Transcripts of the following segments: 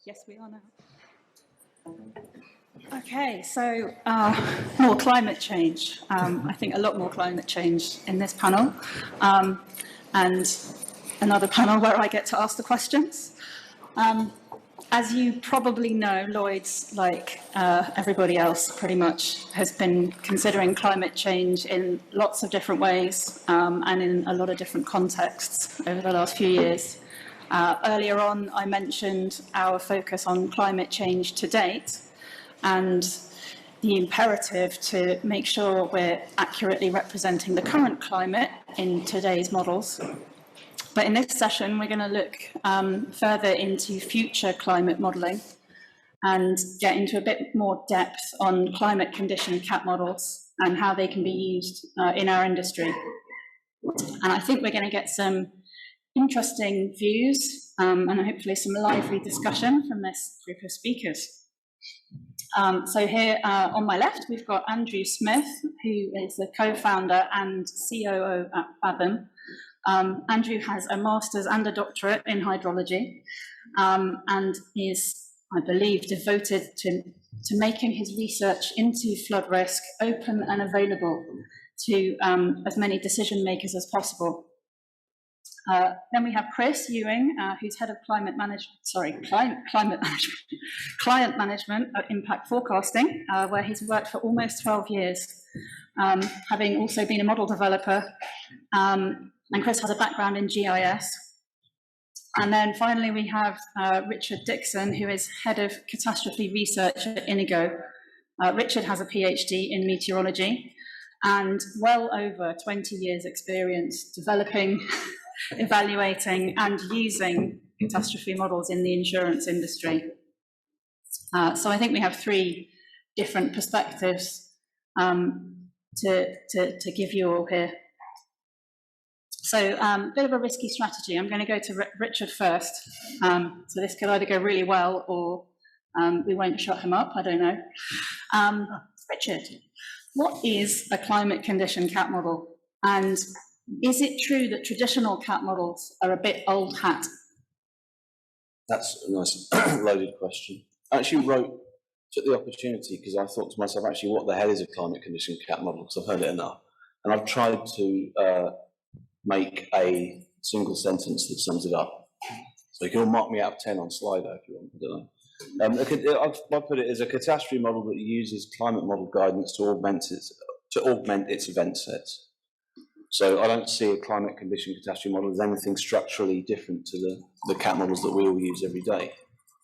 Yes, we are now. Okay, so more climate change. I think a lot more climate change in this panel, and another panel where I get to ask the questions. As you probably know, Lloyds, like everybody else pretty much, has been considering climate change in lots of different ways and in a lot of different contexts over the last few years. Earlier on, I mentioned our focus on climate change to date and the imperative to make sure we're accurately representing the current climate in today's models. But in this session, we're going to look further into future climate modelling and get into a bit more depth on climate condition CAT models and how they can be used in our industry. And I think we're going to get some interesting views and hopefully some lively discussion from this group of speakers. So here on my left, we've got Andrew Smith, who is the co-founder and COO at Fathom. Andrew has a master's and a doctorate in hydrology and is, I believe, devoted to making his research into flood risk open and available to as many decision makers as possible. Then we have Chris Ewing, who's head of client management at Impact Forecasting, where he's worked for almost 12 years, having also been a model developer. And Chris has a background in GIS. And then finally, we have Richard Dixon, who is head of catastrophe research at Inigo. Richard has a PhD in meteorology and well over 20 years experience developing, evaluating and using catastrophe models in the insurance industry. So I think we have three different perspectives to give you all here. So a bit of a risky strategy. I'm going to go to Richard first. So this could either go really well or we won't shut him up, I don't know. Richard, what is a climate condition CAT model? And is it true that traditional CAT models are a bit old hat? That's a nice loaded question. I actually took the opportunity because I thought to myself, actually, what the hell is a climate condition CAT model? Because I've heard it enough. And I've tried to make a single sentence that sums it up. So you can all mark me out of 10 on Slido if you want, I don't know. I put it as a catastrophe model that uses climate model guidance to augment its event sets. So I don't see a climate condition catastrophe model as anything structurally different to the CAT models that we all use every day.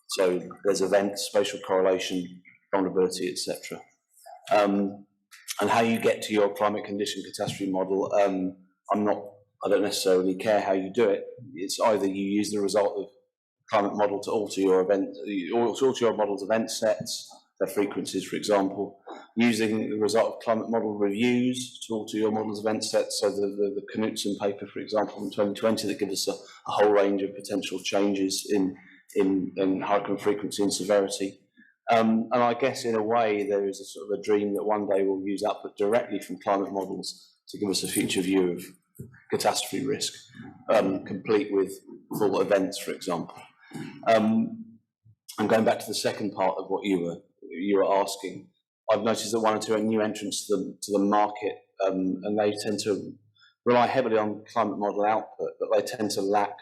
So there's events, spatial correlation, vulnerability, etc. And how you get to your climate condition catastrophe model, I don't necessarily care how you do it. It's either you use the result of climate model to alter your model's event sets, their frequencies, for example, using the result of climate model reviews to alter your model's event sets. So the Knudsen paper, for example, in 2020, that gives us a whole range of potential changes in hurricane frequency and severity. And I guess in a way there is a sort of a dream that one day we'll use output directly from climate models to give us a future view of catastrophe risk, complete with full events, for example. And going back to the second part of what you were asking, I've noticed that one or two are new entrants to the market, and they tend to rely heavily on climate model output, but they tend to lack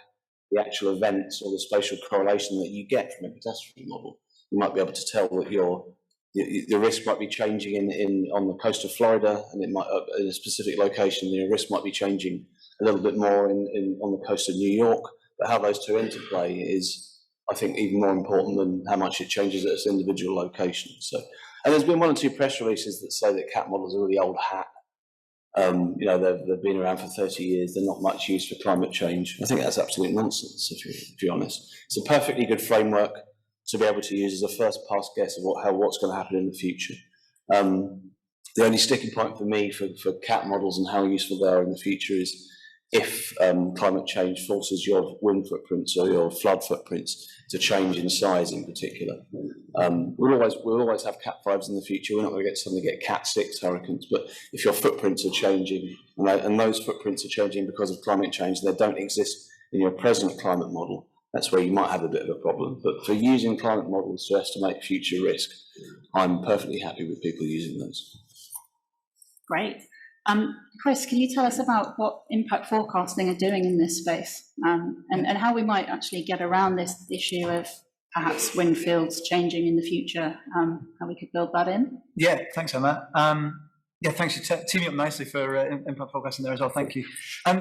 the actual events or the spatial correlation that you get from a catastrophe model. You might be able to tell that the risk might be changing on the coast of Florida, and it might in a specific location. The risk might be changing a little bit more on the coast of New York. But how those two interplay is, I think, even more important than how much it changes at its individual location. So, and there's been one or two press releases that say that CAT models are really old hat. They've been around for 30 years. They're not much use for climate change. I think that's absolute nonsense, if you're honest. It's a perfectly good framework to be able to use as a first pass guess of what's going to happen in the future. The only sticking point for me for CAT models and how useful they are in the future is if climate change forces your wind footprints or your flood footprints to change in size in particular. We'll always have Cat 5s in the future. We're not going to suddenly get Cat 6 hurricanes, but if your footprints are changing, and those footprints are changing because of climate change, they don't exist in your present climate model, that's where you might have a bit of a problem. But for using climate models to estimate future risk, I'm perfectly happy with people using those. Great. Chris, can you tell us about what impact forecasting are doing in this space, and how we might actually get around this issue of perhaps wind fields changing in the future, how we could build that in? Yeah, thanks, Emma. Yeah, thanks for teaming up nicely for impact forecasting there as well. Thank you.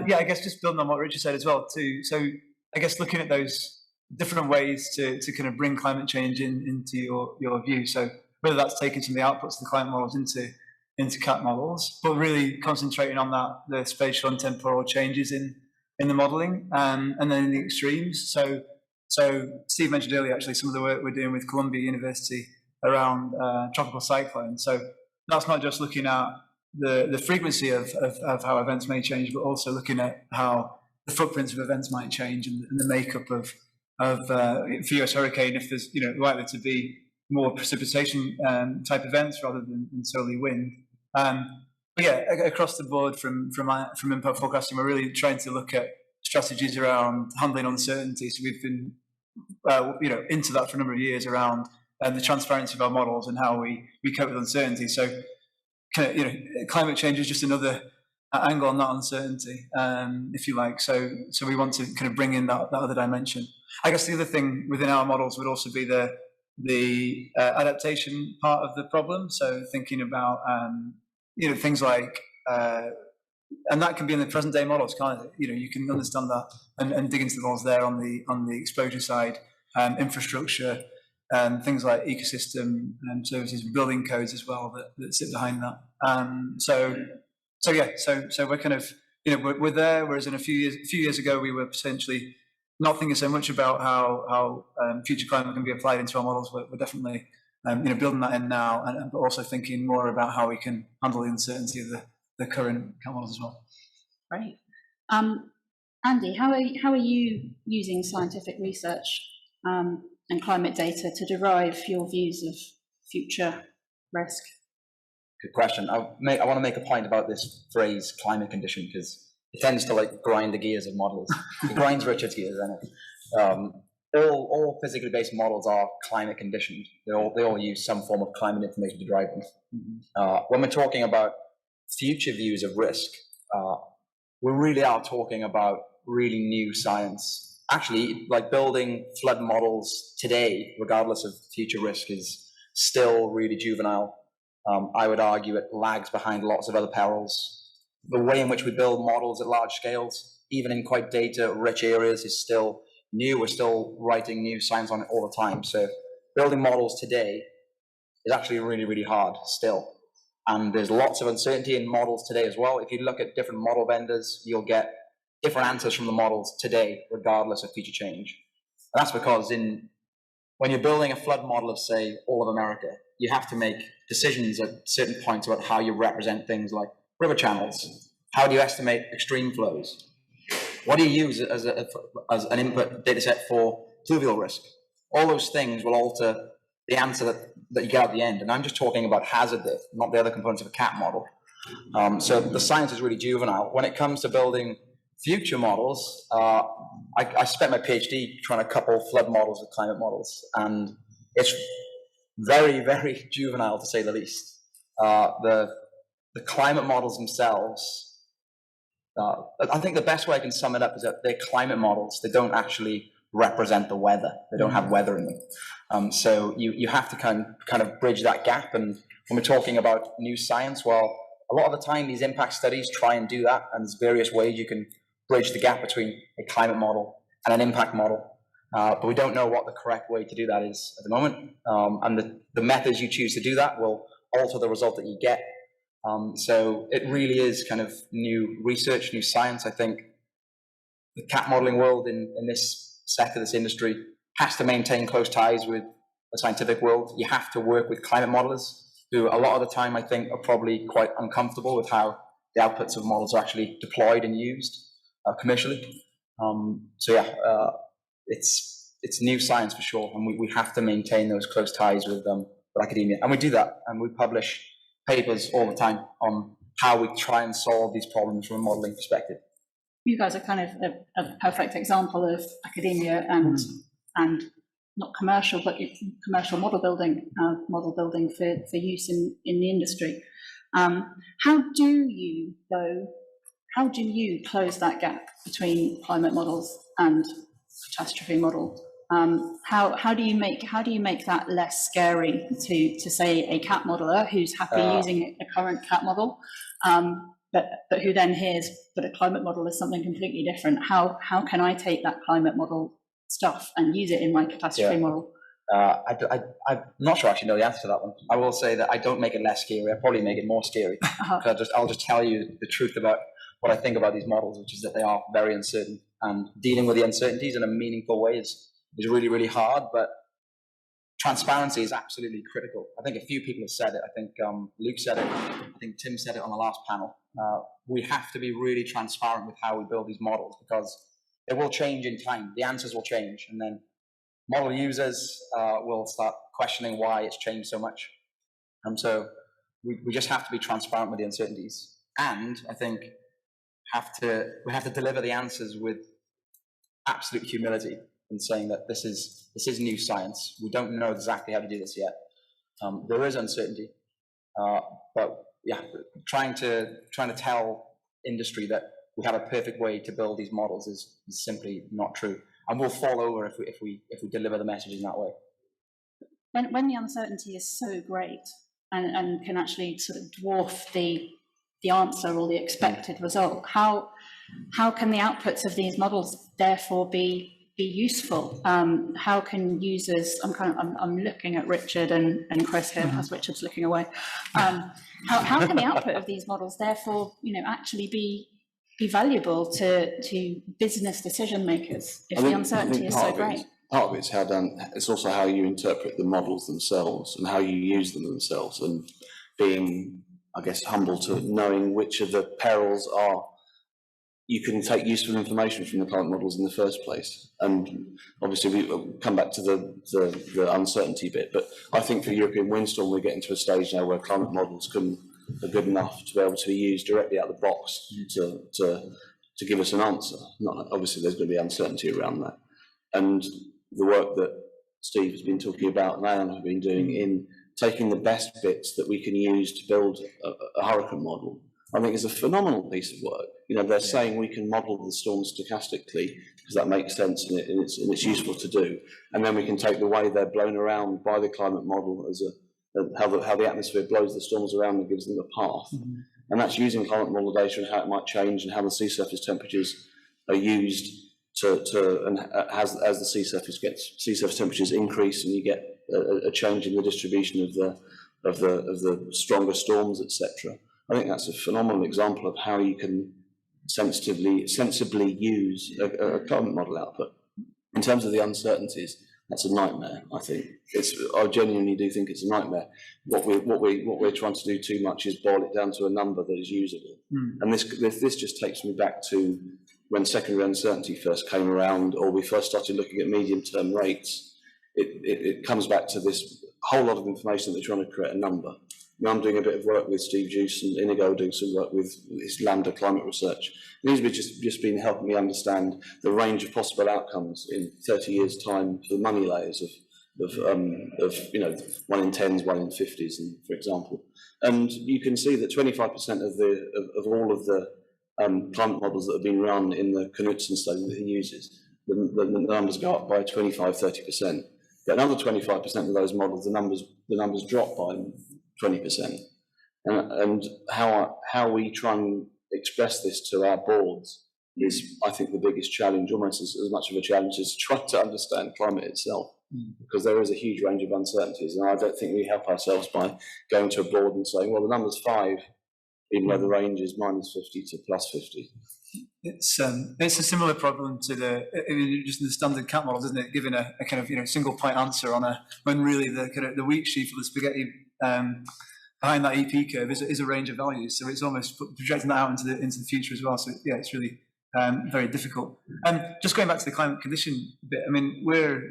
Yeah, I guess just building on what Richard said as well too. So I guess looking at those different ways to kind of bring climate change into your view. So whether that's taking some of the outputs of the climate models into CAT models, but really concentrating on the spatial and temporal changes in the modelling, and then in the extremes. So Steve mentioned earlier actually some of the work we're doing with Columbia University around tropical cyclones. So that's not just looking at the frequency of how events may change, but also looking at how the footprints of events might change and the makeup of for US hurricane, if there's likely to be more precipitation type events rather than solely wind. But yeah, across the board from impact forecasting, we're really trying to look at strategies around handling uncertainty. So we've been into that for a number of years around the transparency of our models and how we cope with uncertainty. So climate change is just another angle on that uncertainty, if you like. So we want to kind of bring in that other dimension. I guess the other thing within our models would also be the adaptation part of the problem. So thinking about things like and that can be in the present day models, can't it? You can understand that and dig into the models there on the exposure side, infrastructure, things like ecosystem services, building codes as well that sit behind that. So we're kind of we're there. Whereas in a few years ago we were potentially not thinking so much about how future climate can be applied into our models. We're definitely building that in now, but also thinking more about how we can handle the uncertainty of the current models as well. Great. Andy, how are you using scientific research and climate data to derive your views of future risk? Good question. I want to make a point about this phrase climate condition, because it tends to grind the gears of models. It grinds Richard's gears, doesn't it? All physically based models are climate conditioned. They all use some form of climate information to drive them. Mm-hmm. When we're talking about future views of risk, we really are talking about really new science. Actually, building flood models today, regardless of future risk, is still really juvenile. I would argue it lags behind lots of other perils. The way in which we build models at large scales, even in quite data-rich areas, is still new. We're still writing new science on it all the time. So building models today is actually really, really hard still. And there's lots of uncertainty in models today as well. If you look at different model vendors, you'll get different answers from the models today, regardless of future change. And that's because when you're building a flood model of, say, all of America, you have to make decisions at certain points about how you represent things like river channels. How do you estimate extreme flows? What do you use as an input data set for pluvial risk? All those things will alter the answer that you get at the end. And I'm just talking about hazard depth, not the other components of a CAT model. So the science is really juvenile. When it comes to building future models, I spent my PhD trying to couple flood models with climate models, and it's very, very juvenile to say the least. The climate models themselves, I think the best way I can sum it up is that they're climate models. They don't actually represent the weather. They don't have weather in them. So you have to kind of bridge that gap. And when we're talking about new science, well, a lot of the time these impact studies try and do that, and there's various ways you can bridge the gap between a climate model and an impact model. But we don't know what the correct way to do that is at the moment. And the methods you choose to do that will alter the result that you get. So it really is kind of new research, new science. I think the CAT modeling world in this sector, this industry, has to maintain close ties with the scientific world. You have to work with climate modelers who a lot of the time I think are probably quite uncomfortable with how the outputs of models are actually deployed and used commercially. It's new science for sure, and we have to maintain those close ties with academia, and we do that, and we publish papers all the time on how we try and solve these problems from a modeling perspective. you guys are kind of a perfect example of academia and not commercial, but commercial model building for use in the industry. How do you close that gap between climate models and catastrophe model? How do you make that less scary to say a cat modeler who's happy using a current cat model, but who then hears that a climate model is something completely different? How can I take that climate model stuff and use it in my catastrophe model? I'm not sure I actually know the answer to that one. I will say that I don't make it less scary. I probably make it more scary. I'll just tell you the truth about what I think about these models, which is that they are very uncertain, and dealing with the uncertainties in a meaningful way is really, really hard. But transparency is absolutely critical. I think a few people have said it. I think Luke said it. I think Tim said it on the last panel. We have to be really transparent with how we build these models, because it will change in time. The answers will change, and then model users will start questioning why it's changed so much. And so we just have to be transparent with the uncertainties. And I think we have to deliver the answers with absolute humility in saying that this is new science. We don't know exactly how to do this yet. There is uncertainty, but yeah, trying to tell industry that we have a perfect way to build these models is simply not true, and we'll fall over if we deliver the message in that way. When the uncertainty is so great and can actually sort of dwarf the answer or the expected result, how can the outputs of these models therefore be useful? How can users? I'm looking at Richard and Chris here, as Richard's looking away. How can the output of these models therefore, actually be valuable to business decision makers if the uncertainty is so great? Part of it's it's also how you interpret the models themselves and how you use them themselves, and being, I guess, humble to knowing which of the perils you can take useful information from the climate models in the first place. And obviously we come back to the uncertainty bit, but I think for European windstorm we're getting to a stage now where climate models are good enough to be able to be used directly out of the box to give us an answer. Obviously there's going to be uncertainty around that. And the work that Steve has been talking about and Alan have been doing in taking the best bits that we can use to build a hurricane model, I think is a phenomenal piece of work. They're saying we can model the storm stochastically because that makes sense and it's useful to do. And then we can take the way they're blown around by the climate model as how the atmosphere blows the storms around and gives them a path. And that's using climate model data and how it might change and how the sea surface temperatures are used and as the sea surface temperatures increase and you get a change in the distribution of the stronger storms, etc. I think that's a phenomenal example of how you can sensibly use a climate model output. In terms of the uncertainties, that's a nightmare. I think I genuinely do think it's a nightmare. What we're trying to do too much is boil it down to a number that is usable. And this just takes me back to when secondary uncertainty first came around, or we first started looking at medium-term rates. It comes back to this whole lot of information that they're trying to create a number. I'm doing a bit of work with Steve Juice and Inigo, doing some work with his Lambda climate research. These have just been helping me understand the range of possible outcomes in 30 years' time for the money layers of 1 in 10s, 1 in 50s, for example. And you can see that 25% of all of the climate models that have been run in the Knudsen study that he uses, the numbers go up by 25-30%. But another 25% of those models, the numbers drop by 20%. And how we try and express this to our boards is, I think, the biggest challenge, almost as much of a challenge as trying to understand climate itself, because there is a huge range of uncertainties. And I don't think we help ourselves by going to a board and saying, well, the number's 5, even though the range is -50 to +50. It's a similar problem to just the standard cat models, isn't it? Giving a kind of single point answer when really the weak sheet or the spaghetti behind that EP curve is a range of values. So it's almost projecting that out into the future as well. So yeah, it's really very difficult. Just going back to the climate condition bit, I mean, we're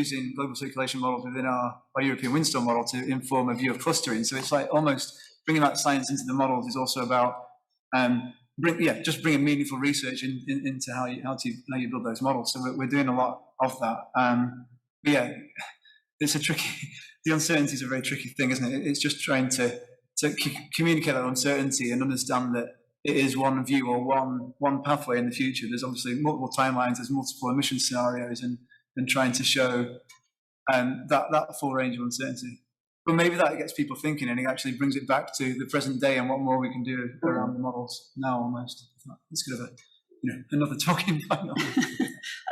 using global circulation models within our European windstorm model to inform a view of clustering. So it's like almost bringing that science into the models is also about just bringing meaningful research into how you build those models. So we're doing a lot of that. But yeah, it's a tricky. The uncertainty is a very tricky thing, isn't it? It's just trying to communicate that uncertainty and understand that it is one view or one pathway in the future. There's obviously multiple timelines, there's multiple emission scenarios, and trying to show that full range of uncertainty. But maybe that gets people thinking, and it actually brings it back to the present day and what more we can do around the models now. Almost, it's kind of another talking point.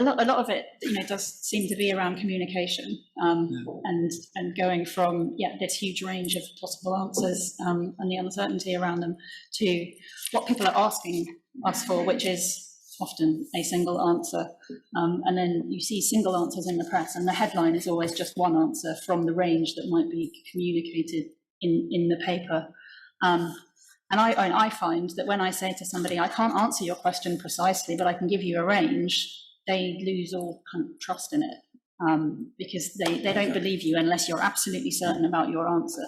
A lot of it, does seem to be around communication, and going from this huge range of possible answers and the uncertainty around them to what people are asking us for, which is often a single answer, and then you see single answers in the press, and the headline is always just one answer from the range that might be communicated in the paper. And I find that when I say to somebody, I can't answer your question precisely, but I can give you a range, they lose all kind of trust in it, because they don't believe you unless you're absolutely certain about your answer.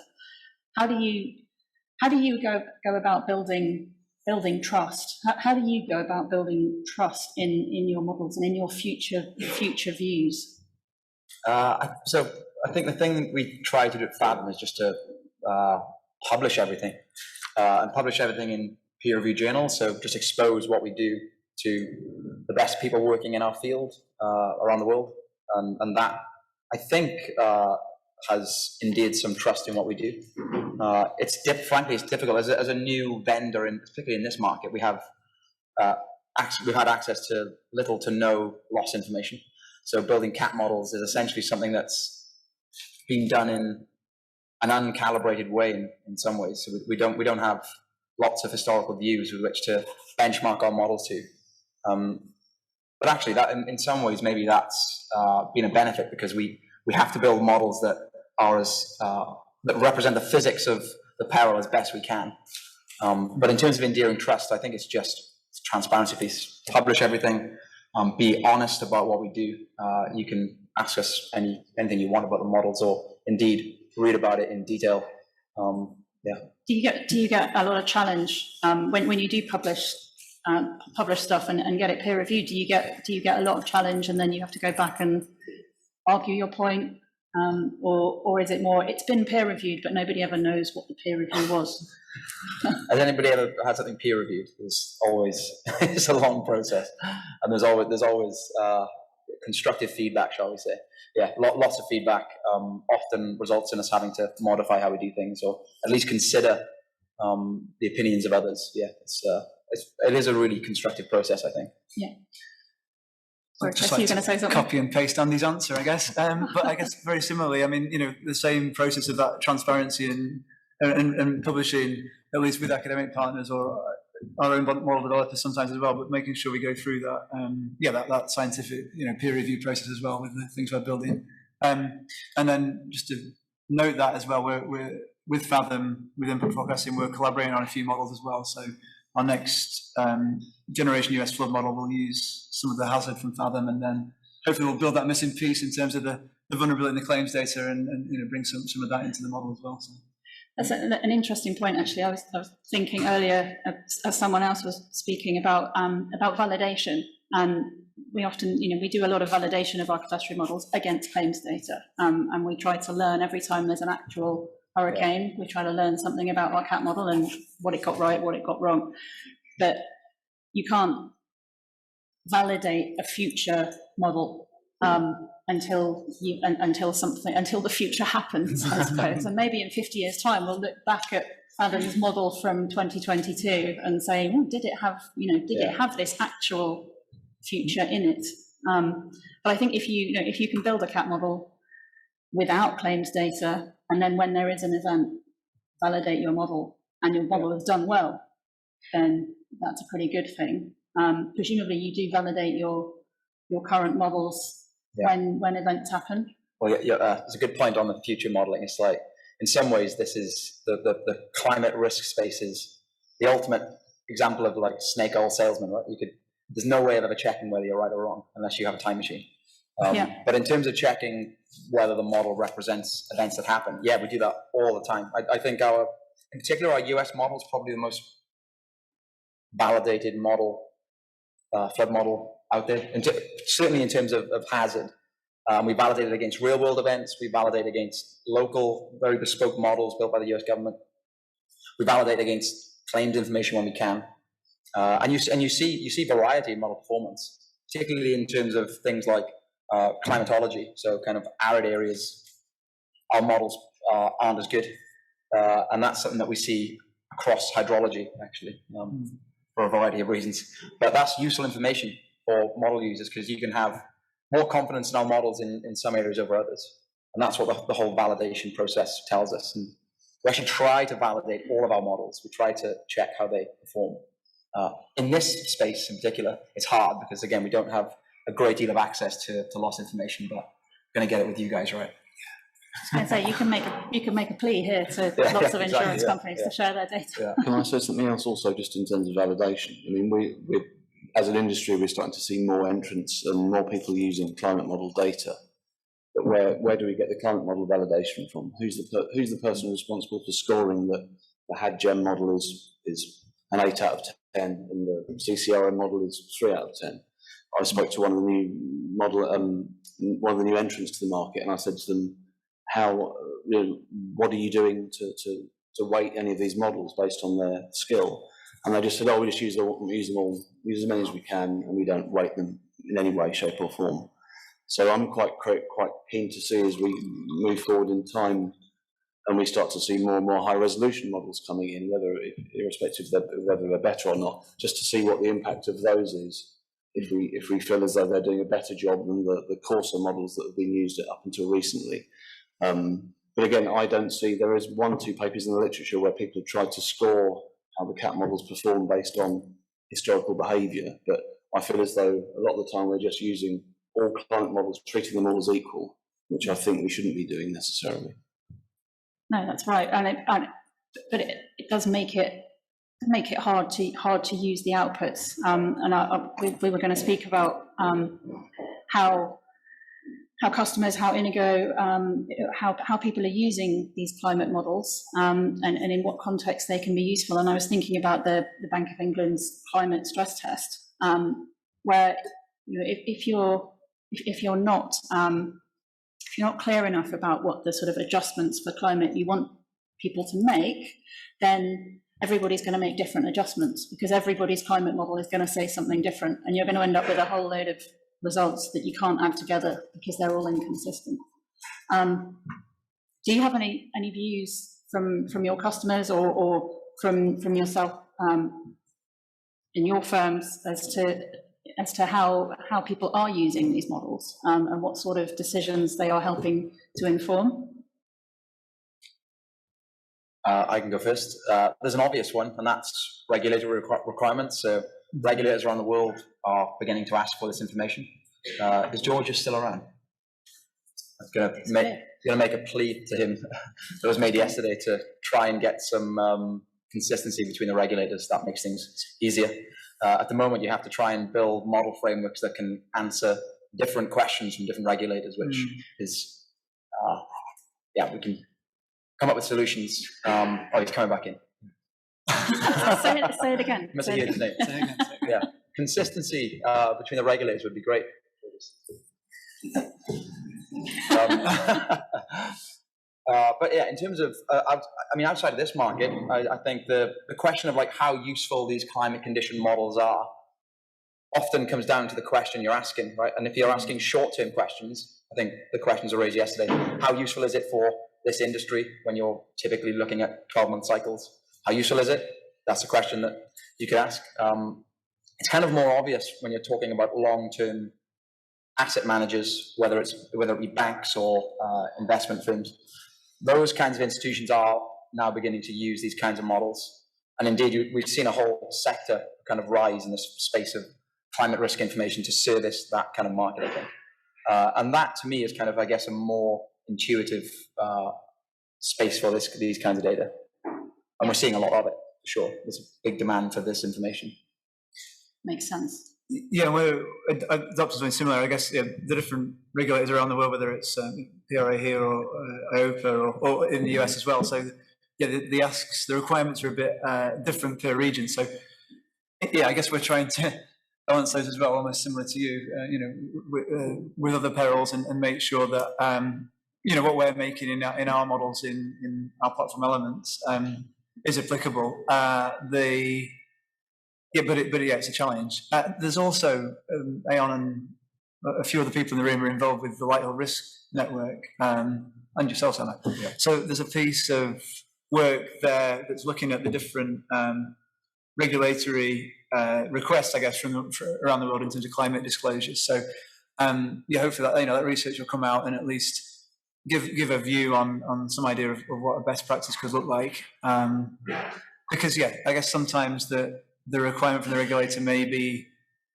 How do you go about building trust? How do you go about building trust in your models and in your future views? So I think the thing we try to do at Fathom is just to publish everything, and publish everything in peer-reviewed journals. So just expose what we do to the best people working in our field around the world, and that, I think, has indeed some trust in what we do. Frankly, it's difficult as a new vendor, and particularly in this market, we've had access to little to no loss information. So building cat models is essentially something that's being done in an uncalibrated way in some ways. So we don't have lots of historical views with which to benchmark our models to. But actually, that in some ways maybe that's been a benefit, because we have to build models that are that represent the physics of the peril as best we can. But in terms of endearing trust, I think it's just transparency piece. Publish everything. Be honest about what we do. You can ask us anything you want about the models, or indeed read about it in detail. Yeah. Do you get a lot of challenge when you do publish stuff and get it peer reviewed? Do you get a lot of challenge, and then you have to go back and argue your point, or is it more it's been peer reviewed but nobody ever knows what the peer review was? Has anybody ever had something peer reviewed? There's always it's a long process, and there's always constructive feedback, shall we say? Yeah, lots of feedback. Often results in us having to modify how we do things, or at least consider the opinions of others. Yeah, it is a really constructive process, I think. Yeah. Just like to copy and paste Andy's answer, I guess. But I guess very similarly, I mean, the same process of that transparency and publishing, at least with academic partners or our own model developers sometimes as well, but making sure we go through that, that scientific, peer review process as well with the things we're building. And then just to note that as well, we're with Fathom, with input forecasting, we're collaborating on a few models as well. So our next generation US flood model will use some of the hazard from Fathom, and then hopefully we'll build that missing piece in terms of the vulnerability in the claims data, and bring some of that into the model as well. So. That's an interesting point, actually. I was thinking earlier, as someone else was speaking about validation, and we often, we do a lot of validation of our catastrophe models against claims data, and we try to learn every time there's an actual hurricane. We try to learn something about our cat model and what it got right, what it got wrong. But you can't validate a future model until the future happens, I suppose. And maybe in 50 years' time, we'll look back at Fathom's model from 2022 and say, well, did it have, it have this actual future in it? But I think if you can build a cat model without claims data, and then when there is an event, validate your model, and your model has done well, then that's a pretty good thing. Presumably, you do validate your current models when events happen. Well, it's a good point on the future modeling. It's like, in some ways, this is the climate risk space is the ultimate example of like snake oil salesman, right? There's no way of ever checking whether you're right or wrong unless you have a time machine. But in terms of checking whether the model represents events that happen, we do that all the time. I think in particular, our US model is probably the most validated model, flood model out there, and certainly in terms of hazard. We validate against real world events. We validate against local, very bespoke models built by the US government. We validate against claimed information when we can. And you see variety in model performance, particularly in terms of things like climatology. So kind of arid areas, our models aren't as good. And that's something that we see across hydrology, actually, for a variety of reasons. But that's useful information for model users because you can have more confidence in our models in some areas over others. And that's what the whole validation process tells us. And we actually try to validate all of our models. We try to check how they perform. In this space in particular, it's hard because, again, we don't have a great deal of access to loss information, but we're going to get it with you guys, right? I was going to say, you can make a plea here to lots of insurance companies to share their data. Can I say something else also, just in terms of validation? I mean, we as an industry, we're starting to see more entrants and more people using climate model data. But where do we get the climate model validation from? Who's the person responsible for scoring that the HADGEM model is an 8 out of 10 and the CCRM model is 3 out of 10? I spoke to one of the new entrants to the market, and I said to them, what are you doing to weight any of these models based on their skill? And they just said, we just use as many as we can, and we don't weight them in any way, shape or form. So I'm quite keen to see, as we move forward in time and we start to see more and more high resolution models coming in, irrespective of whether they're better or not, just to see what the impact of those is, if we feel as though they're doing a better job than the coarser models that have been used up until recently. But again, I don't see, there is 1 or 2 papers in the literature where people have tried to score how the cat models perform based on historical behaviour, but I feel as though a lot of the time we're just using all climate models, treating them all as equal, which I think we shouldn't be doing necessarily. No, that's right, but it does make it hard to use the outputs. And we were going to speak about how customers, how Inigo, how people are using these climate models, and in what context they can be useful. And I was thinking about the Bank of England's climate stress test, where if you're not clear enough about what the sort of adjustments for climate you want people to make, then everybody's going to make different adjustments because everybody's climate model is going to say something different, and you're going to end up with a whole load of results that you can't add together because they're all inconsistent. Do you have any views from your customers or from yourself in your firms as to how people are using these models and what sort of decisions they are helping to inform? I can go first. There's an obvious one, and that's regulatory requirements. So regulators around the world are beginning to ask for this information. Is George still around? I'm going to make a plea to him that was made yesterday to try and get some consistency between the regulators. That makes things easier. At the moment, you have to try and build model frameworks that can answer different questions from different regulators, which is, we can come up with solutions. He's coming back in. Say it again. Must have heard his name. Yeah, consistency between the regulators would be great. But yeah, in terms of, outside of this market, I think the question of like how useful these climate condition models are often comes down to the question you're asking, right? And if you're asking short-term questions, I think the questions I raised yesterday, how useful is it for this industry when you're typically looking at 12-month cycles? How useful is it? That's a question that you could ask. It's kind of more obvious when you're talking about long-term asset managers, whether it be banks or investment firms. Those kinds of institutions are now beginning to use these kinds of models. And indeed, we've seen a whole sector kind of rise in this space of climate risk information to service that kind of market, I think. And that, to me, is kind of, I guess, a more intuitive space for these kinds of data. And we're seeing a lot of it, for sure. There's a big demand for this information. Makes sense. Yeah, we're adopting something similar. I guess the different regulators around the world, whether it's PRA here or IOPA or in the US as well. So yeah, the asks, the requirements are a bit different per region. So yeah, I guess we're trying to balance those as well, almost similar to you, with other perils, and make sure that what we're making in our models, in our platform elements, is applicable. It's a challenge. There's also Aon and a few other people in the room are involved with the Whitehall Risk Network, and yourself, Anna. Yeah. So there's a piece of work there that's looking at the different regulatory requests, I guess, from around the world in terms of climate disclosures. So hopefully that research will come out and at least give a view on some idea of what a best practice could look like. Because I guess sometimes the requirement from the regulator may be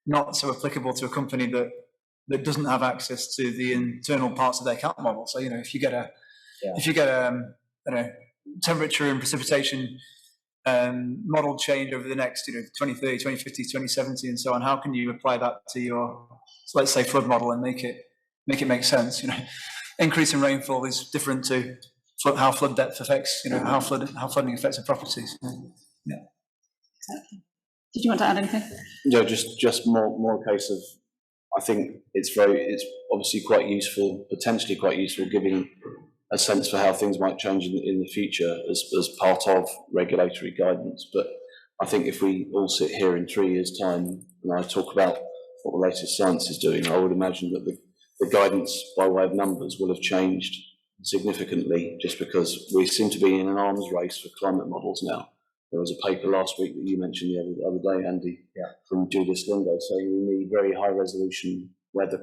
not so applicable to a company that doesn't have access to the internal parts of their CAT model. So if you get a temperature and precipitation model change over the next 2030, 2050, 2070 and so on, how can you apply that to your, let's say, flood model and make it make sense? Increase in rainfall is different to how flood depth affects how flooding affects the properties. Yeah. Exactly. Did you want to add anything? No, just more a case of, I think it's obviously quite useful, potentially quite useful, giving a sense for how things might change in the future as part of regulatory guidance. But I think if we all sit here in 3 years' time and I talk about what the latest science is doing, I would imagine that the guidance by way of numbers will have changed significantly, just because we seem to be in an arms race for climate models now. There was a paper last week that you mentioned the other day, Andy, from Inigo, saying we need very high resolution weather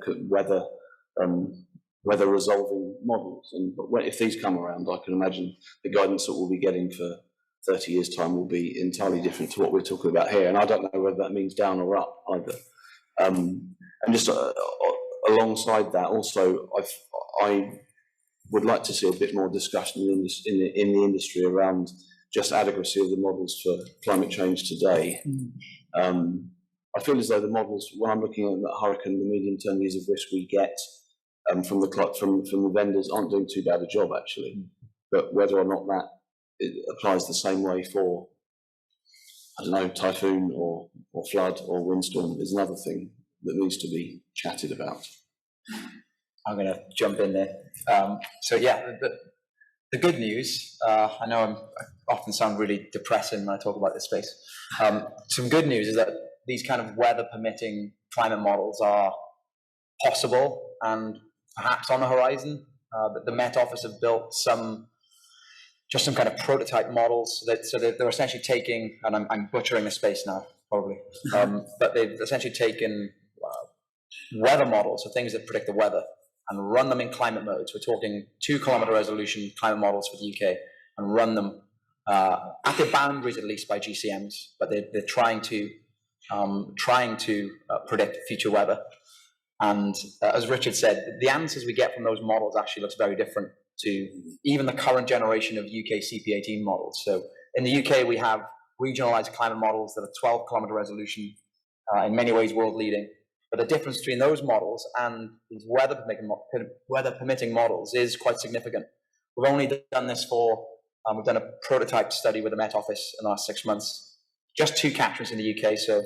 resolving models. But if these come around, I can imagine the guidance that we'll be getting for 30 years' time will be entirely different to what we're talking about here. And I don't know whether that means down or up either. And just alongside that, also, I would like to see a bit more discussion in the industry around just adequacy of the models for climate change today. I feel as though the models, when I'm looking at the hurricane, the medium-term views of risk we get from the vendors aren't doing too bad a job, actually. But whether or not that applies the same way for, I don't know, typhoon or flood or windstorm is another thing that needs to be chatted about. I'm going to jump in there. The good news, I know I often sound really depressing when I talk about this space. Some good news is that these kind of weather permitting climate models are possible and perhaps on the horizon. The Met Office have built some kind of prototype models. So they're essentially taking, and I'm butchering the space now, probably, but they've essentially taken weather models, so things that predict the weather, and run them in climate modes. We're talking 2-kilometer resolution climate models for the UK, and run them at the boundaries, at least, by GCMs. But they're trying to predict future weather. And as Richard said, the answers we get from those models actually looks very different to even the current generation of UK CP18 models. So in the UK, we have regionalized climate models that are 12-kilometer resolution, in many ways world leading. But the difference between those models and these weather permitting models is quite significant. We've only done this we've done a prototype study with the Met Office in the last 6 months. Just 2 catchments in the UK, so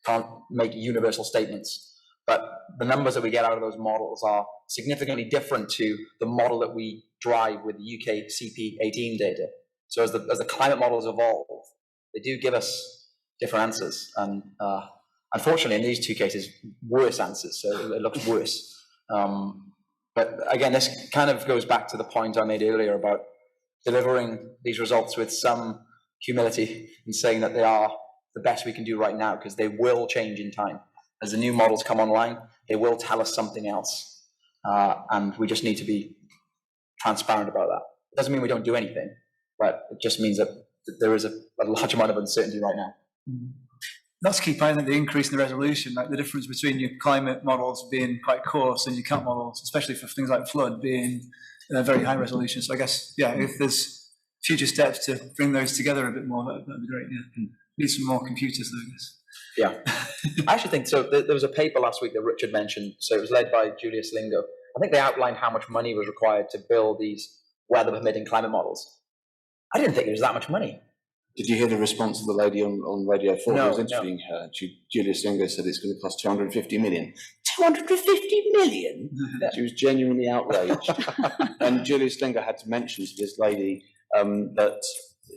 can't make universal statements. But the numbers that we get out of those models are significantly different to the model that we drive with the UK CP18 data. So as the climate models evolve, they do give us different answers. And unfortunately, in these 2 cases, worse answers. So it looks worse. But again, this kind of goes back to the point I made earlier about delivering these results with some humility and saying that they are the best we can do right now, because they will change in time. As the new models come online, they will tell us something else. And we just need to be transparent about that. It doesn't mean we don't do anything, but it just means that there is a large amount of uncertainty right now. That's key point, the increase in the resolution, like the difference between your climate models being quite coarse and your CAT models, especially for things like flood, being very high resolution. So I guess, if there's future steps to bring those together a bit more, that'd be great. Yeah. Need some more computers, though, I guess. Yeah, I actually think so. There was a paper last week that Richard mentioned. So it was led by Julius Lingo. I think they outlined how much money was required to build these weather permitting climate models. I didn't think it was that much money. Did you hear the response of the lady on Radio 4 who No, was no. interviewing her? Julia Slingo said it's going to cost 250 million. 250 million? She was genuinely outraged. And Julia Slingo had to mention to this lady that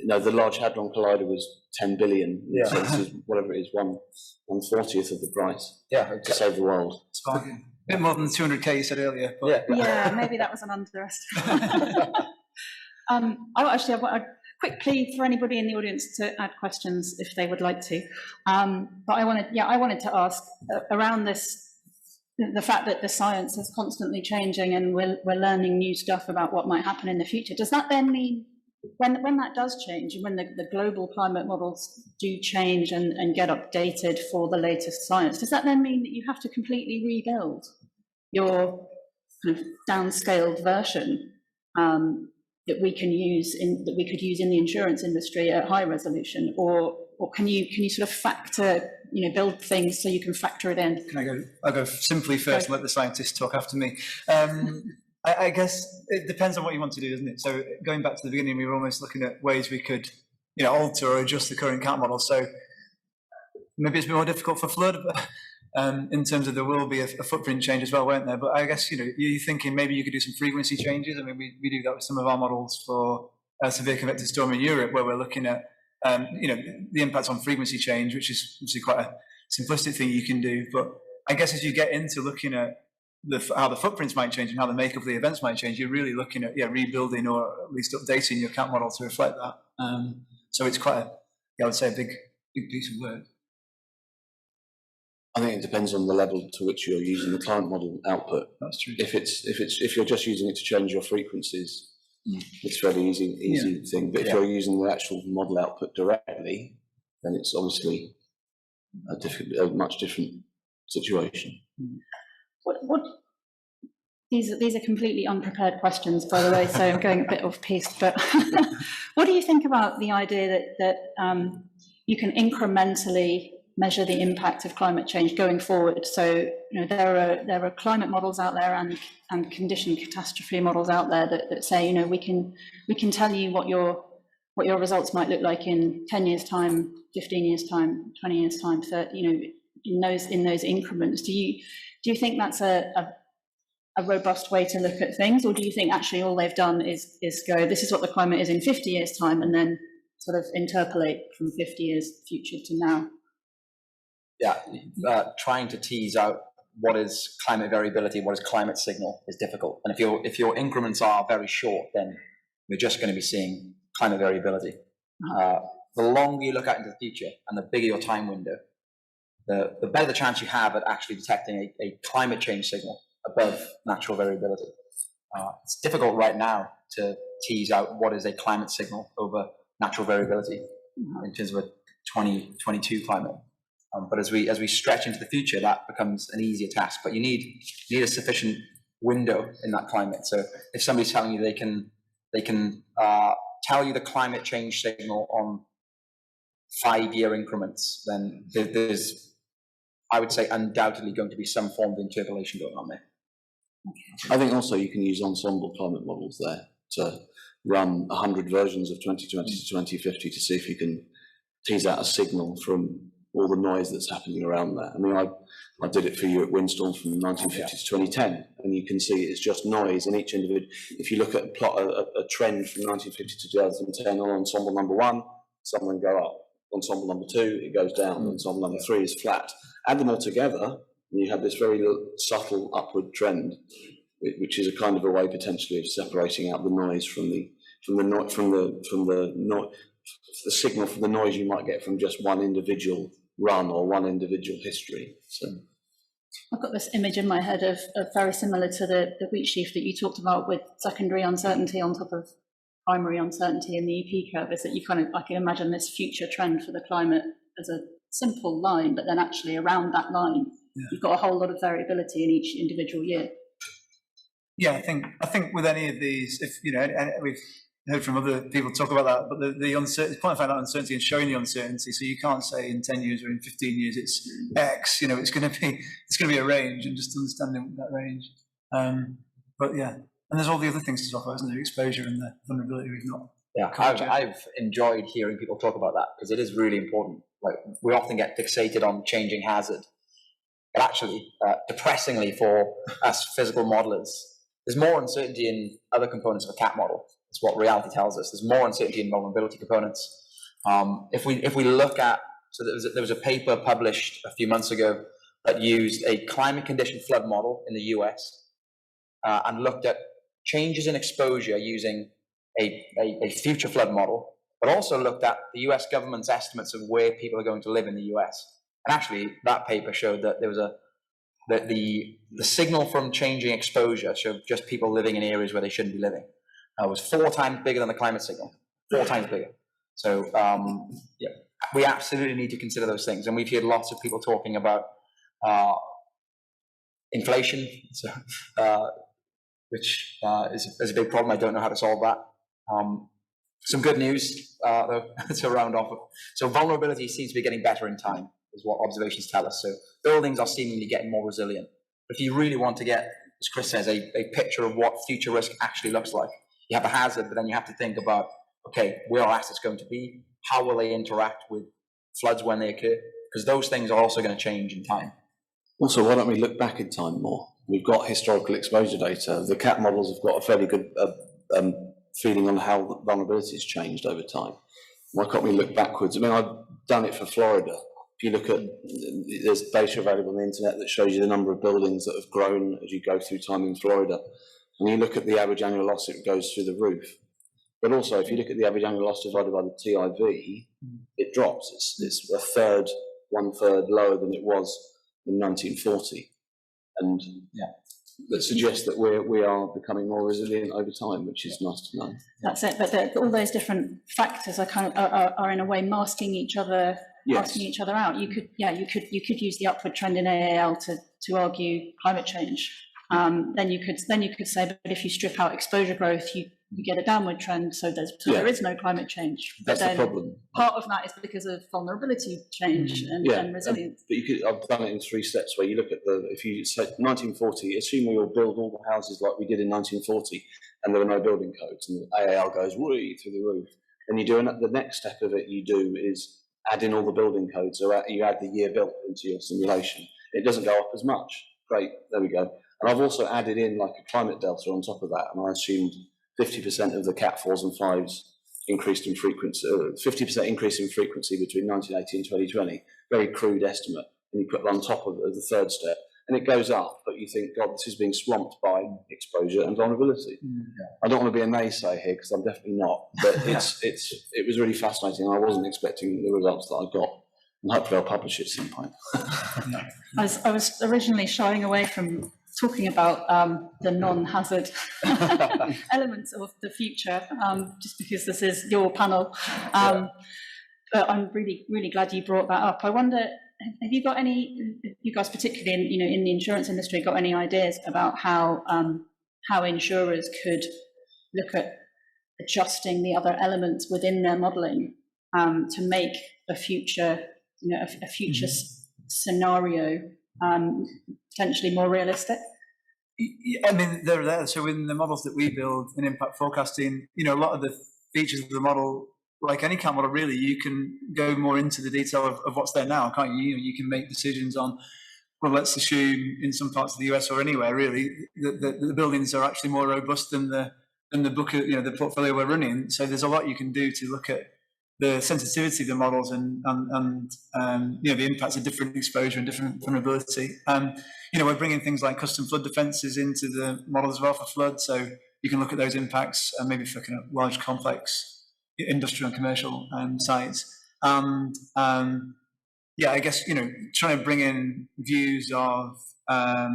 the Large Hadron Collider was 10 billion. Yeah. So this is whatever it is, 1/40th of the price Yeah, to save the world. It's bargain. A bit more than the 200k you said earlier. But Yeah, maybe that was an underestimate. I've got a quick plea for anybody in the audience to add questions if they would like to. But I wanted to ask around this, the fact that the science is constantly changing and we're learning new stuff about what might happen in the future. Does that then mean when that does change, and when the global climate models do change and get updated for the latest science, does that then mean that you have to completely rebuild your kind of downscaled version that we could use in the insurance industry at high resolution, or can you sort of factor, build things so you can factor it in? I'll go simply first and let the scientists talk after me. I guess it depends on what you want to do, doesn't it? So going back to the beginning, we were almost looking at ways we could, alter or adjust the current cat model. So maybe it's a bit more difficult for flood, but in terms of there will be a footprint change as well, won't there? But I guess, you're thinking maybe you could do some frequency changes. I mean, we do that with some of our models for severe convective storm in Europe, where we're looking at, the impact on frequency change, which is obviously quite a simplistic thing you can do. But I guess as you get into looking at how the footprints might change and how the makeup of the events might change, you're really looking at rebuilding or at least updating your cat model to reflect that. So it's quite I would say a big piece of work. I think it depends on the level to which you're using the client model output. That's true. If you're just using it to change your frequencies, it's a fairly easy thing. But if you're using the actual model output directly, then it's obviously a much different situation. What these are completely unprepared questions, by the way, so I'm going a bit off piste. But what do you think about the idea that you can incrementally measure the impact of climate change going forward? So there are climate models out there and condition catastrophe models out there that say we can tell you what your results might look like in 10 years time, 15 years time, 20 years time, 30, in those increments. Do you think that's a robust way to look at things, or do you think actually all they've done is go, this is what the climate is in 50 years time, and then sort of interpolate from 50 years future to now? Yeah, trying to tease out what is climate variability, what is climate signal is difficult. And if your increments are very short, then you're just going to be seeing climate variability. The longer you look out into the future and the bigger your time window, the better the chance you have at actually detecting a climate change signal above natural variability. It's difficult right now to tease out what is a climate signal over natural variability in terms of a 2022 climate. But as we stretch into the future, that becomes an easier task. But you need a sufficient window in that climate. So if somebody's telling you they can tell you the climate change signal on 5-year increments, then there's, I would say, undoubtedly going to be some form of interpolation going on there. I think also you can use ensemble climate models there to run 100 versions of 2020 to 2050 to see if you can tease out a signal from all the noise that's happening around that. I mean, I did it for you at windstorms from 1950 to 2010, and you can see it's just noise in each individual. If you look at a trend from 1950 to 2010 on ensemble number 1, some of them go up. Ensemble number 2, it goes down. Ensemble number 3 is flat. Add them all together, and you have this very subtle upward trend, which is a kind of a way potentially of separating out the noise from the signal from the noise you might get from just one individual run or one individual history. So I've got this image in my head of very similar to the wheat sheaf that you talked about, with secondary uncertainty on top of primary uncertainty in the EP curve, is that I can imagine this future trend for the climate as a simple line, but then actually around that line, you've got a whole lot of variability in each individual year. Yeah, I think with any of these, if and we've heard from other people talk about that, but the uncertainty, quantifying that uncertainty and showing the uncertainty, so you can't say in 10 years or in 15 years it's X. It's going to be a range, and just understanding that range. But yeah, and there's all the other things to talk about, isn't there? Exposure and the vulnerability we've not Yeah, I've enjoyed hearing people talk about that because it is really important. Like we often get fixated on changing hazard, but actually, depressingly for us physical modelers, there's more uncertainty in other components of a CAT model. That's what reality tells us. There's more uncertainty in vulnerability components. If we look at, so there was a paper published a few months ago that used a climate condition flood model in the US and looked at changes in exposure using a future flood model, but also looked at the US government's estimates of where people are going to live in the US. And actually, that paper showed that there was that the signal from changing exposure showed just people living in areas where they shouldn't be living was 4 times bigger than the climate signal, 4 times bigger. So yeah, we absolutely need to consider those things. And we've heard lots of people talking about inflation, which is a big problem. I don't know how to solve that. Some good news, though, to round off. So vulnerability seems to be getting better in time, is what observations tell us. So buildings are seemingly getting more resilient. But if you really want to get, as Chris says, a picture of what future risk actually looks like, you have a hazard, but then you have to think about, okay, where are assets going to be? How will they interact with floods when they occur? Because those things are also going to change in time. Also, why don't we look back in time more? We've got historical exposure data. The CAT models have got a fairly good feeling on how vulnerability has changed over time. Why can't we look backwards? I mean, I've done it for Florida. If you look at, there's data available on the internet that shows you the number of buildings that have grown as you go through time in Florida. And you look at the average annual loss, it goes through the roof. But also, if you look at the average annual loss divided by the TIV, it drops. It's one third lower than it was in 1940. And yeah, that suggests that we are becoming more resilient over time, which is nice to know. That's it. But all those different factors are are in a way masking each other, masking each other out. You could use the upward trend in AAL to argue climate change. Then you could say, but if you strip out exposure growth, you get a downward trend. So there is no climate change. That's the problem. Part of that is because of vulnerability change and resilience. But I've done it in 3 steps where you look at if you say 1940, assume we all build all the houses like we did in 1940, and there were no building codes, and the AAL goes way through the roof. And you do the next step of it. You do is add in all the building codes. So you add the year built into your simulation. It doesn't go up as much. Great, there we go. And I've also added in like a climate delta on top of that, and I assumed 50% of the Cat 4s and 5s increased in frequency, 50% increase in frequency between 1980 and 2020. Very crude estimate. And you put it on top of the 3rd step, and it goes up, but you think, God, this is being swamped by exposure and vulnerability. I don't want to be a naysayer here, because I'm definitely not, but it was really fascinating, and I wasn't expecting the results that I got. And hopefully I'll publish it at some point. I was originally shying away from talking about the non-hazard elements of the future, just because this is your panel. But I'm really, really glad you brought that up. I wonder, have you got any, you guys particularly in the insurance industry, got any ideas about how insurers could look at adjusting the other elements within their modelling to make a future, a future scenario potentially more realistic? I mean, they're there. So in the models that we build in impact forecasting, a lot of the features of the model, like any CAT model, really, you can go more into the detail of what's there now, can't you? You can make decisions on, well, let's assume in some parts of the US or anywhere, really, the buildings are actually more robust than the book, the portfolio we're running. So there's a lot you can do to look at the sensitivity of the models and the impacts of different exposure and different vulnerability. We're bringing things like custom flood defences into the model as well for flood, so you can look at those impacts and maybe for kind of large, complex industrial and commercial sites. And I guess trying to bring in views of our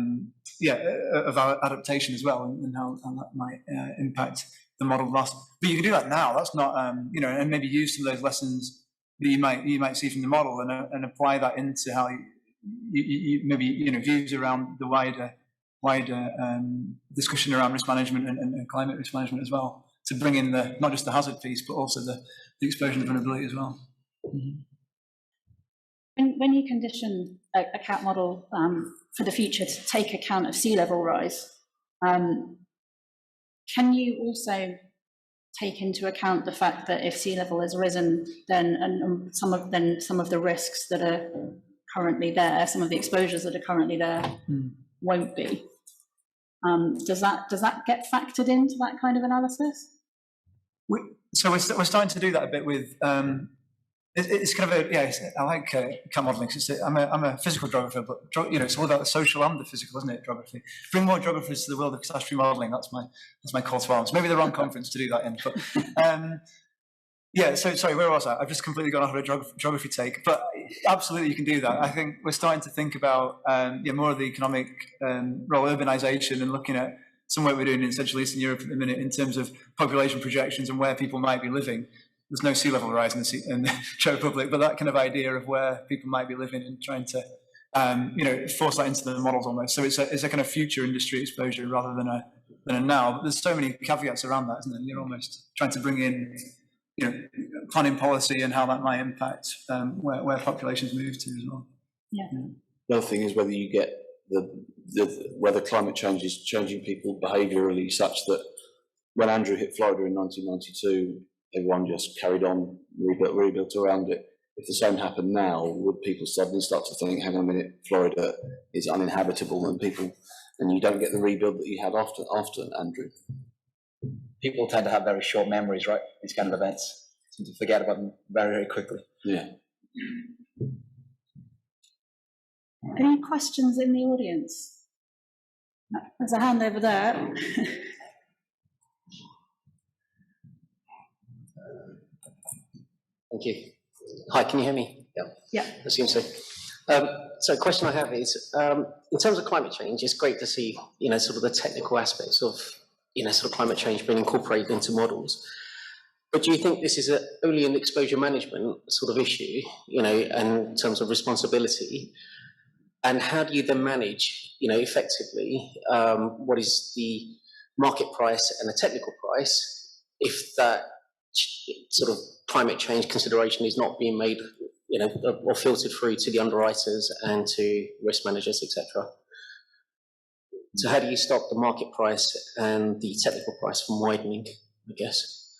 adaptation as well, and how that might impact the model loss. But you can do that now. That's not and maybe use some of those lessons that you might see from the model and apply that into how you maybe views around the wider discussion around risk management and climate risk management as well, to bring in not just the hazard piece but also the exposure and vulnerability as well. When you condition a CAT model for the future to take account of sea level rise, can you also take into account the fact that if sea level has risen, then some of the risks that are currently there, some of the exposures that are currently there won't be. Does that get factored into that kind of analysis? So we're starting to do that a bit with. It's kind of I like CAT modelling. I'm a physical geographer, but it's all about the social and the physical, isn't it? Geography. Bring more geographers to the world of catastrophe modelling. That's my call to arms. Maybe the wrong conference to do that in, but So sorry, where was I? I've just completely gone off of a geography take, but absolutely you can do that. I think we're starting to think about more of the economic role, urbanisation, and looking at some work we're doing in Central Eastern Europe at the minute in terms of population projections and where people might be living. There's no sea level rise in the Czech Republic, but that kind of idea of where people might be living and trying to, force that into the models almost. So it's a kind of future industry exposure rather than a now. But there's so many caveats around that, isn't there? You're almost trying to bring in, planning policy and how that might impact where populations move to as well. Yeah. The other thing is whether you get whether climate change is changing people behaviourally such that when Andrew hit Florida in 1992. Everyone just carried on, rebuilt around it. If the same happened now, would people suddenly start to think, hang on a minute, Florida is uninhabitable and you don't get the rebuild that you had after Andrew? People tend to have very short memories, right? These kind of events. Seem to forget about them very, very quickly. Yeah. Any questions in the audience? No, there's a hand over there. Thank you. Hi, can you hear me? Yeah. I assume so. So the question I have is, in terms of climate change, it's great to see, sort of the technical aspects of, sort of climate change being incorporated into models. But do you think this is only an exposure management sort of issue, and in terms of responsibility? And how do you then manage, effectively, what is the market price and the technical price if that sort of climate change consideration is not being made, or filtered through to the underwriters and to risk managers, etc. So how do you stop the market price and the technical price from widening, I guess?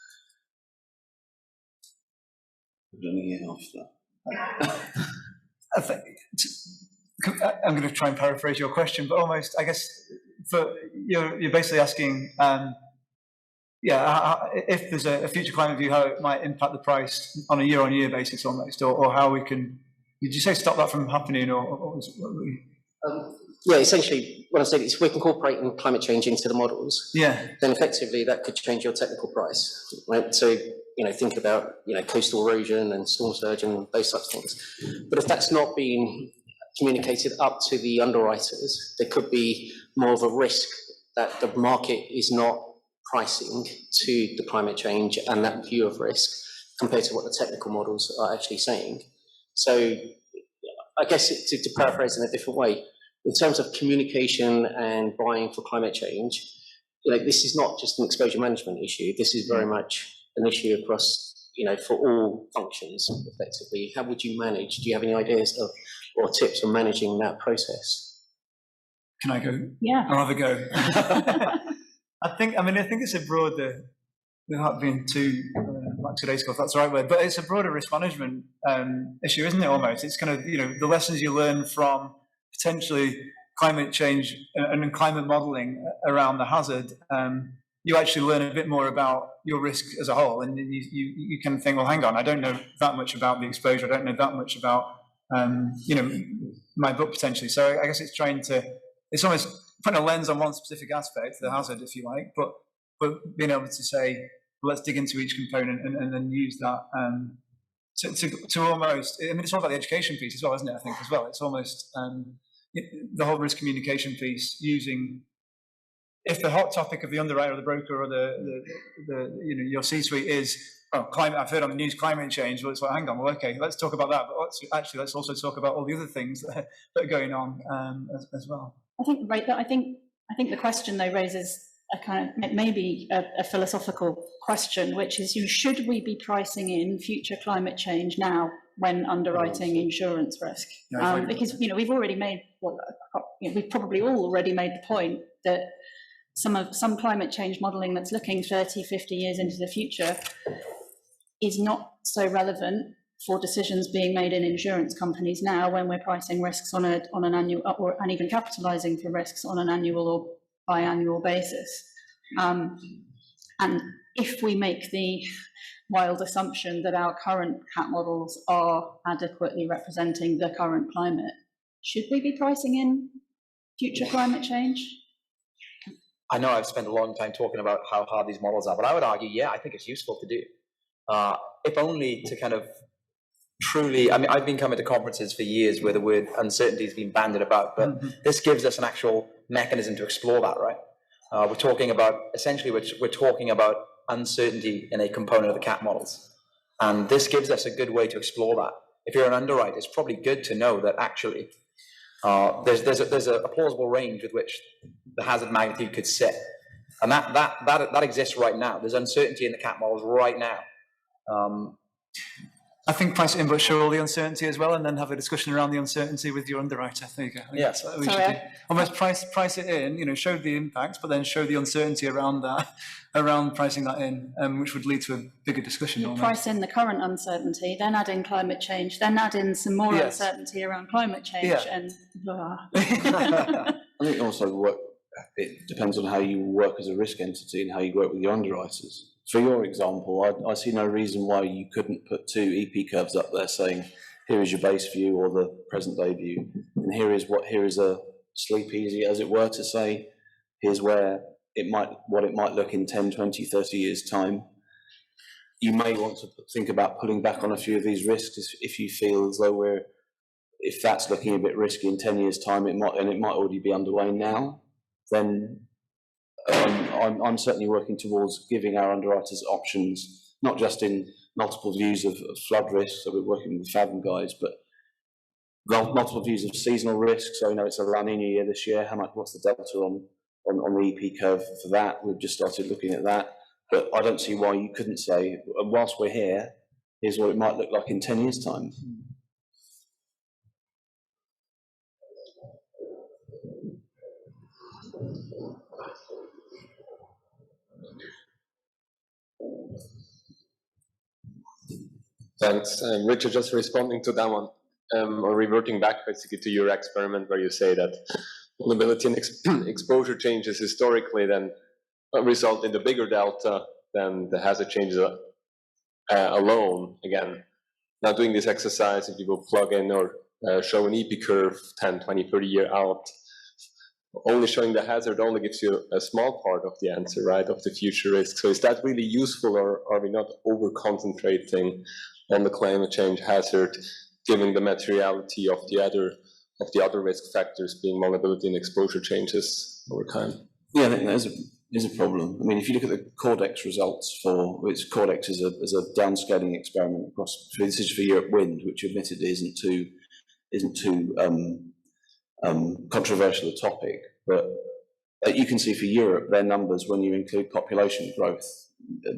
I think I'm going to try and paraphrase your question, but almost, I guess, you're basically asking, if there's a future climate view, how it might impact the price on a year-on-year basis almost, or how we can, did you say stop that from happening, or what was Yeah, essentially, what I said is we're incorporating climate change into the models. Yeah. Then effectively that could change your technical price, right? So, think about, coastal erosion and storm surge and those types of things. But if that's not being communicated up to the underwriters, there could be more of a risk that the market is not pricing to the climate change and that view of risk compared to what the technical models are actually saying. So I guess to paraphrase in a different way, in terms of communication and buying for climate change, this is not just an exposure management issue. This is very much an issue across, for all functions effectively. How would you manage? Do you have any ideas or tips on managing that process? Can I go? Yeah. I'll have a go. I think it's a broader, without being too lackadaisical, if that's the right word, but it's a broader risk management issue, isn't it, almost? It's kind of, the lessons you learn from potentially climate change and climate modelling around the hazard. You actually learn a bit more about your risk as a whole, and you can think, well, hang on, I don't know that much about the exposure, I don't know that much about, my book potentially. So I guess it's almost putting a lens on one specific aspect, the hazard, if you like, but being able to say, well, let's dig into each component and then use that to almost, it's all about the education piece as well, isn't it, I think, as well. It's almost the whole risk communication piece, using, if the hot topic of the underwriter or the broker or the your C-suite is, climate, I've heard on the news climate change, well, it's like, hang on, well, okay, let's talk about that, but let's also talk about all the other things that are going on as well. I think the question though raises a kind of maybe a philosophical question, which is, should we be pricing in future climate change now when underwriting insurance risk? Because we've already made we've probably all already made the point that some climate change modelling that's looking 30, 50 years into the future is not so relevant for decisions being made in insurance companies now when we're pricing risks on an annual and even capitalising for risks on an annual or biannual basis. And if we make the wild assumption that our current CAT models are adequately representing the current climate, should we be pricing in future climate change? I know I've spent a long time talking about how hard these models are, but I would argue, yeah, I think it's useful to do. If only to kind of truly, I mean, I've been coming to conferences for years where the word uncertainty has been bandied about, but this gives us an actual mechanism to explore that, right? We're talking about, essentially, we're talking about uncertainty in a component of the CAT models. And this gives us a good way to explore that. If you're an underwriter, it's probably good to know that actually there's a plausible range with which the hazard magnitude could sit. And that exists right now. There's uncertainty in the CAT models right now. I think price it in, but show all the uncertainty as well, and then have a discussion around the uncertainty with your underwriter. There you go. Yeah. That's what we should do. Almost price it in, you know, show the impact, but then show the uncertainty around that, around pricing that in, which would lead to a bigger discussion. You price in the current uncertainty, then add in climate change, then add in some more uncertainty around climate change, and I think also it depends on how you work as a risk entity and how you work with your underwriters. For your example, I see no reason why you couldn't put two EP curves up there saying, here is your base view or the present day view, and here is a sleep easy, as it were, to say, here's where what it might look in 10, 20, 30 years' time. You may want to think about pulling back on a few of these risks if you feel as though if that's looking a bit risky in 10 years' time, it might already be underway now, then I'm certainly working towards giving our underwriters options, not just in multiple views of flood risks, so we're working with the Fathom guys, but multiple views of seasonal risks. So, it's a La Nina year this year. What's the delta on the EP curve for that? We've just started looking at that. But I don't see why you couldn't say, whilst we're here, here's what it might look like in 10 years' time. Thanks. Richard, just responding to that one, or reverting back basically to your experiment where you say that vulnerability and exposure changes historically then result in the bigger delta than the hazard changes alone. Again, now doing this exercise, if you will plug in or show an EP curve 10, 20, 30 year out, only showing the hazard only gives you a small part of the answer, right, of the future risk. So is that really useful, or are we not over-concentrating on the climate change hazard, given the materiality of the other risk factors being vulnerability and exposure changes over time? Yeah, I think there's a problem. I mean, if you look at the Cordex results Cordex is a downscaling experiment across. This is for Europe wind, which admittedly isn't too controversial a topic, but you can see for Europe their numbers when you include population growth. They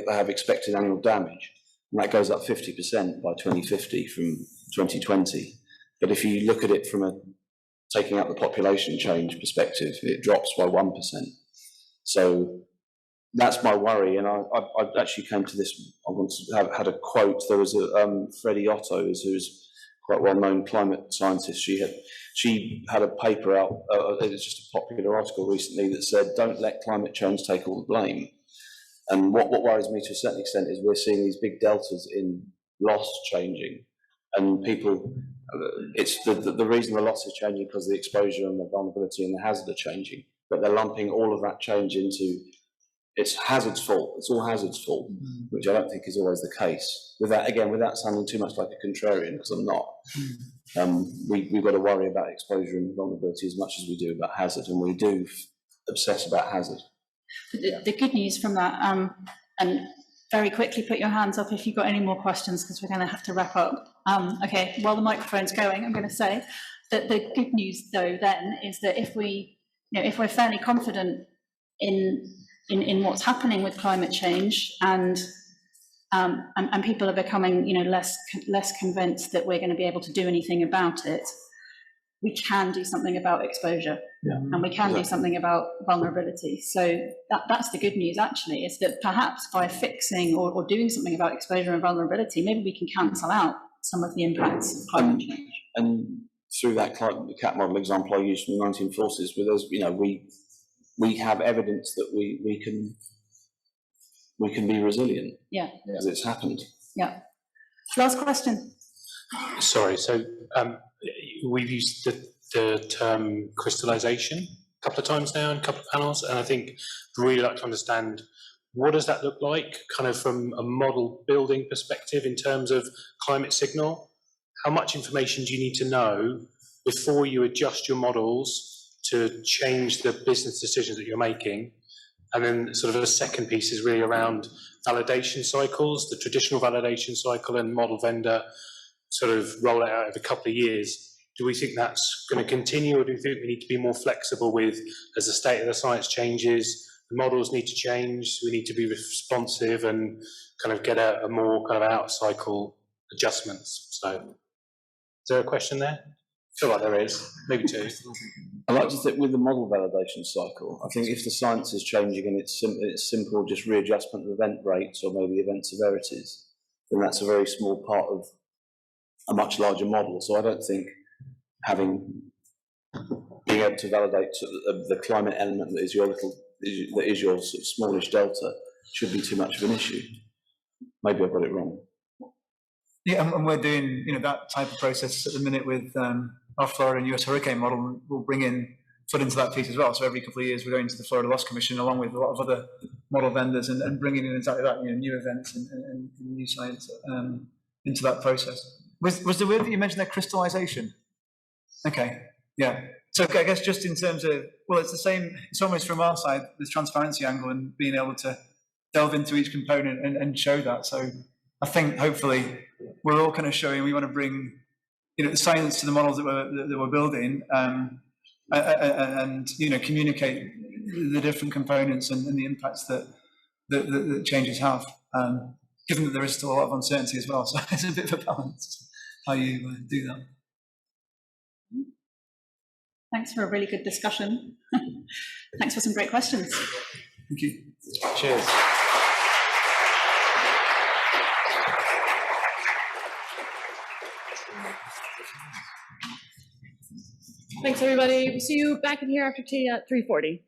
have expected annual damage, and that goes up 50% by 2050 from 2020. But if you look at it from taking out the population change perspective, it drops by 1%. So that's my worry, and I actually came to this. I once had a quote. There was Freddie Otto, who's quite well-known climate scientist. She had a paper out, it was just a popular article recently that said, don't let climate change take all the blame. And what worries me to a certain extent is we're seeing these big deltas in loss changing, and people, it's the reason the loss is changing because the exposure and the vulnerability and the hazard are changing, but they're lumping all of that change into it's hazard's fault. It's all hazard's fault, which I don't think is always the case. Without sounding too much like a contrarian, because I'm not. We've got to worry about exposure and vulnerability as much as we do about hazard, and we do obsess about hazard. The good news from that, and very quickly put your hands up if you've got any more questions, because we're going to have to wrap up. Okay, while the microphone's going, I'm going to say that the good news, though, then is that if we're fairly confident in what's happening with climate change, and people are becoming less convinced that we're going to be able to do anything about it, we can do something about exposure, and we can do something about vulnerability. So that's the good news, actually, is that perhaps by fixing or doing something about exposure and vulnerability, maybe we can cancel out some of the impacts of climate change. And through that cat model example I used from the 1940s, with us, we have evidence that we can be resilient. Yeah. Because it's happened. Yeah. Last question. Sorry, so we've used the term crystallization a couple of times now in a couple of panels, and I think I'd really like to understand what does that look like, kind of from a model building perspective in terms of climate signal? How much information do you need to know before you adjust your models to change the business decisions that you're making? And then sort of a second piece is really around validation cycles, the traditional validation cycle and model vendor sort of roll it out every couple of years. Do we think that's going to continue, or do you think we need to be more flexible with, as the state of the science changes, the models need to change, we need to be responsive and kind of get a more kind of out cycle adjustments? So, is there a question there? I feel like there is, maybe two. I like to think with the model validation cycle, I think if the science is changing and it's simple just readjustment of event rates or maybe event severities, then that's a very small part of a much larger model. So I don't think being able to validate the climate element that is your sort of smallish delta should be too much of an issue. Maybe I've got it wrong. Yeah, and we're doing that type of process at the minute with our Florida and US hurricane model. We'll bring in foot into that piece as well. So every couple of years we're going to the Florida Loss Commission along with a lot of other model vendors and bringing in exactly that, new events and new science into that process. Was the word that you mentioned there crystallization? Okay, yeah. So I guess just in terms of, well, it's the same, it's almost from our side, this transparency angle and being able to delve into each component and show that. So I think hopefully we're all kind of showing we want to bring the science to the models that we're building and communicate the different components and the impacts that changes have, given that there is still a lot of uncertainty as well. So it's a bit of a balance how you do that. Thanks for a really good discussion. Thanks for some great questions. Thank you. Cheers. Thanks, everybody. We'll see you back in here after tea at 3:40.